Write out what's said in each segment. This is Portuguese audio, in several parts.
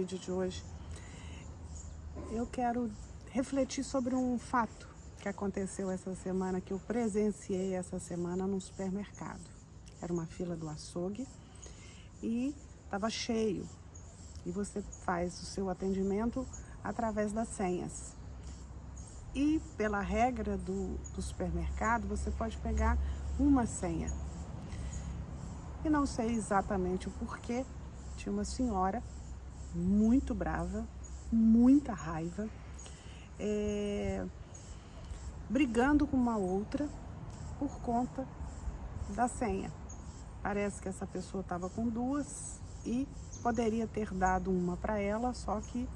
vídeo de hoje, eu quero refletir sobre um fato que aconteceu essa semana, que eu presenciei essa semana num supermercado. Era uma fila do açougue e estava cheio. E você faz o seu atendimento através das senhas. E pela regra do supermercado, você pode pegar uma senha. E não sei exatamente o porquê, tinha uma senhora muito brava, muita raiva, brigando com uma outra por conta da senha. Parece que essa pessoa estava com duas e poderia ter dado uma para ela, só que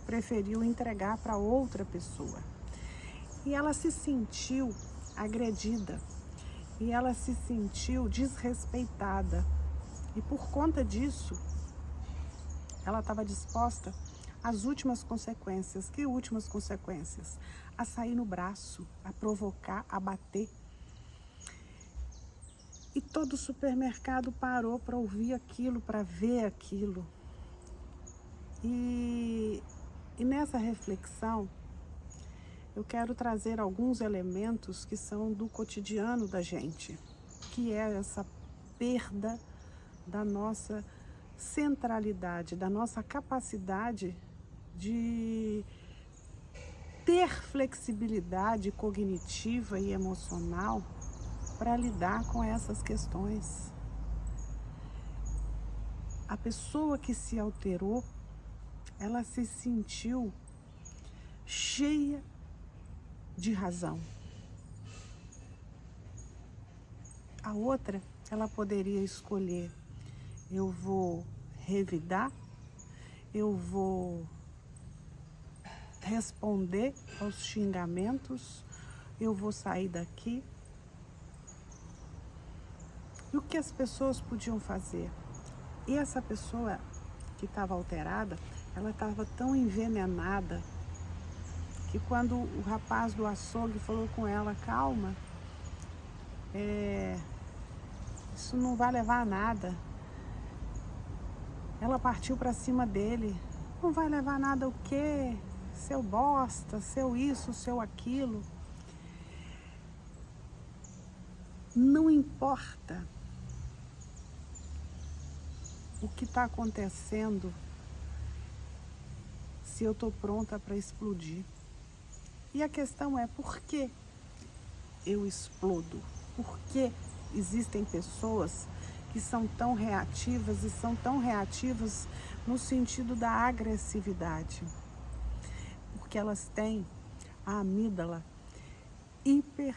preferiu entregar para outra pessoa. E ela se sentiu agredida, e ela se sentiu desrespeitada. E por conta disso, ela estava disposta às últimas consequências. Que últimas consequências? A sair no braço, a provocar, a bater. E todo o supermercado parou para ouvir aquilo, para ver aquilo. E nessa reflexão, eu quero trazer alguns elementos que são do cotidiano da gente, que é essa perda da nossa centralidade, da nossa capacidade de ter flexibilidade cognitiva e emocional para lidar com essas questões. A pessoa que se alterou, ela se sentiu cheia de razão. A outra, ela poderia escolher: eu vou revidar, eu vou responder aos xingamentos, eu vou sair daqui. E o que as pessoas podiam fazer? E essa pessoa que estava alterada, ela estava tão envenenada que quando o rapaz do açougue falou com ela: calma, isso não vai levar a nada. Ela partiu para cima dele. Não vai levar nada o quê? Seu bosta, seu isso, seu aquilo. Não importa o que está acontecendo, se eu estou pronta para explodir. E a questão é: por que eu explodo? Por que existem pessoas que são tão reativas e são tão reativas no sentido da agressividade? Porque elas têm a amígdala hiper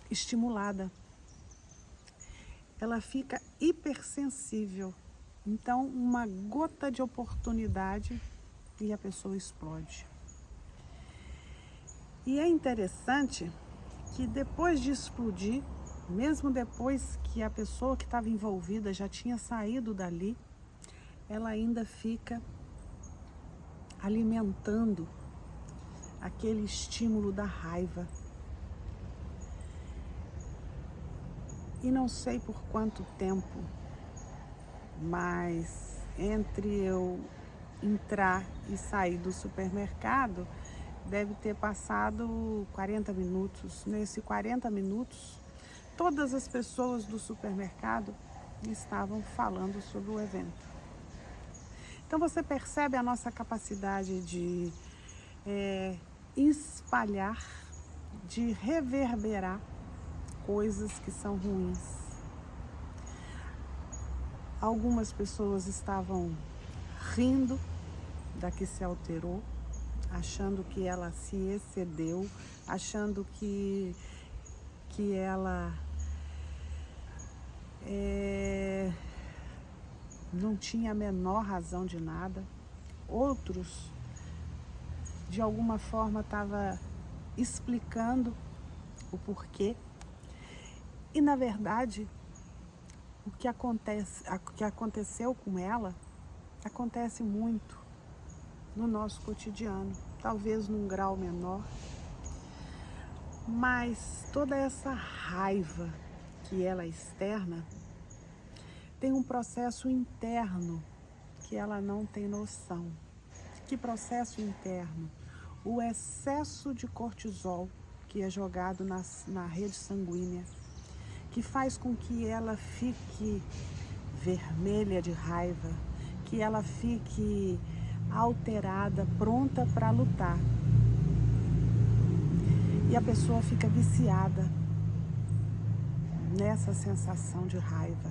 estimulada. Ela fica hipersensível. Então, uma gota de oportunidade e a pessoa explode. E é interessante que depois de explodir, mesmo depois que a pessoa que estava envolvida já tinha saído dali, ela ainda fica alimentando aquele estímulo da raiva. E não sei por quanto tempo, mas entre eu entrar e sair do supermercado, deve ter passado 40 minutos. Nesses 40 minutos, todas as pessoas do supermercado estavam falando sobre o evento. Então você percebe a nossa capacidade de espalhar, de reverberar coisas que são ruins. Algumas pessoas estavam rindo da que se alterou, achando que ela se excedeu, achando que ela não tinha a menor razão de nada. Outros, de alguma forma, estavam explicando o porquê. E, na verdade, o que aconteceu com ela acontece muito no nosso cotidiano, talvez num grau menor, mas toda essa raiva que ela externa tem um processo interno que ela não tem noção. Que processo interno? O excesso de cortisol que é jogado na rede sanguínea, que faz com que ela fique vermelha de raiva, que ela fique alterada, pronta para lutar. E a pessoa fica viciada nessa sensação de raiva.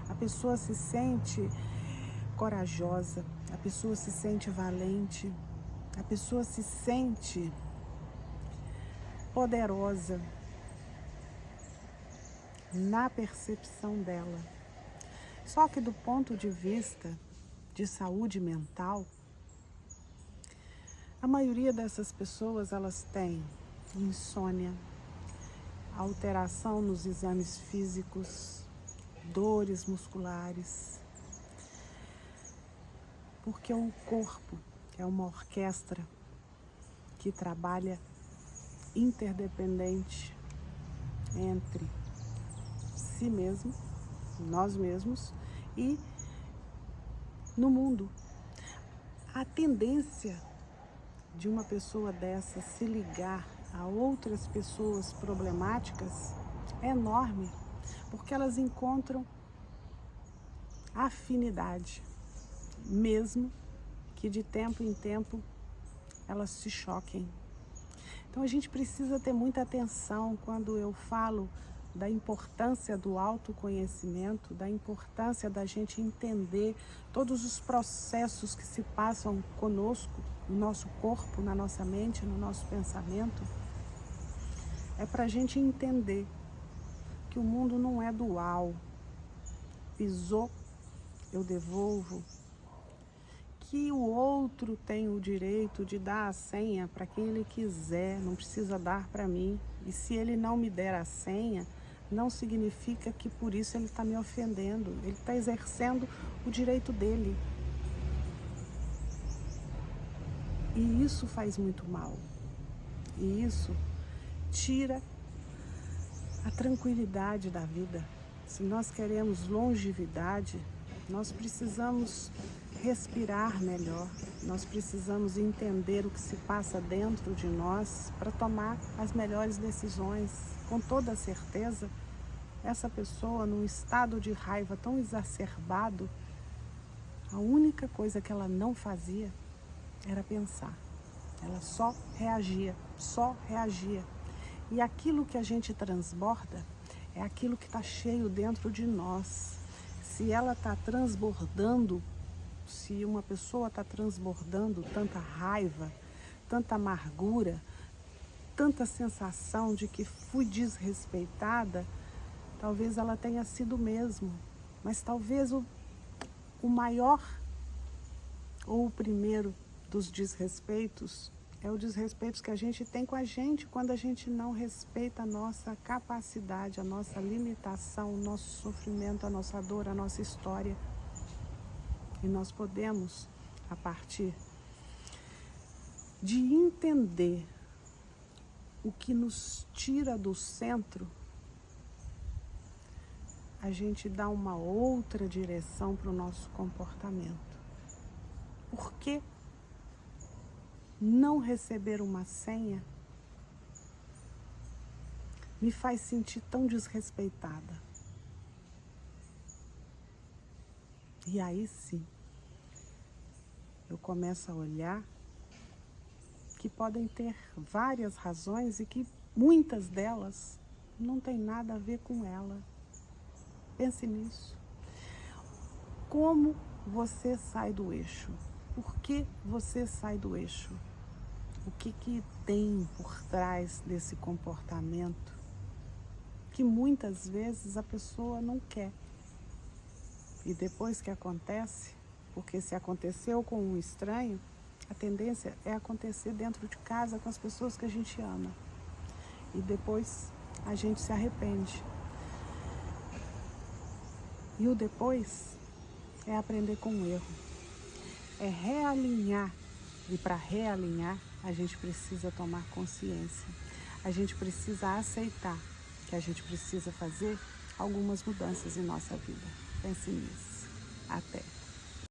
A pessoa se sente corajosa, a pessoa se sente valente, a pessoa se sente poderosa na percepção dela. Só que do ponto de vista de saúde mental, a maioria dessas pessoas, elas têm insônia, alteração nos exames físicos, dores musculares, porque o corpo é uma orquestra que trabalha interdependente entre si mesmo, nós mesmos e no mundo. A tendência de uma pessoa dessa se ligar a outras pessoas problemáticas é enorme, porque elas encontram afinidade, mesmo que de tempo em tempo elas se choquem. Então a gente precisa ter muita atenção quando eu falo da importância do autoconhecimento, da importância da gente entender todos os processos que se passam conosco, no nosso corpo, na nossa mente, no nosso pensamento. É para a gente entender que o mundo não é dual. Pisou, eu devolvo. Que o outro tem o direito de dar a senha para quem ele quiser, não precisa dar para mim. E se ele não me der a senha, não significa que por isso ele está me ofendendo. Ele está exercendo o direito dele. E isso faz muito mal. E isso tira a tranquilidade da vida. Se nós queremos longevidade, nós precisamos respirar melhor, nós precisamos entender o que se passa dentro de nós para tomar as melhores decisões. Com toda certeza, essa pessoa num estado de raiva tão exacerbado, a única coisa que ela não fazia era pensar. Ela só reagia. E aquilo que a gente transborda é aquilo que está cheio dentro de nós. Se ela está transbordando, se uma pessoa está transbordando tanta raiva, tanta amargura, tanta sensação de que fui desrespeitada, talvez ela tenha sido mesmo, mas talvez o maior ou o primeiro dos desrespeitos é o desrespeito que a gente tem com a gente quando a gente não respeita a nossa capacidade, a nossa limitação, o nosso sofrimento, a nossa dor, a nossa história. E nós podemos, a partir de entender o que nos tira do centro, a gente dá uma outra direção para o nosso comportamento. Por que não receber uma senha me faz sentir tão desrespeitada? E aí sim, eu começo a olhar que podem ter várias razões e que muitas delas não tem nada a ver com ela. Pense nisso. Como você sai do eixo? Por que você sai do eixo? O que tem por trás desse comportamento que muitas vezes a pessoa não quer? E depois que acontece, porque se aconteceu com um estranho, a tendência é acontecer dentro de casa com as pessoas que a gente ama. E depois a gente se arrepende. E o depois é aprender com o erro. É realinhar. E para realinhar, a gente precisa tomar consciência. A gente precisa aceitar que a gente precisa fazer algumas mudanças em nossa vida. Pense nisso. Até.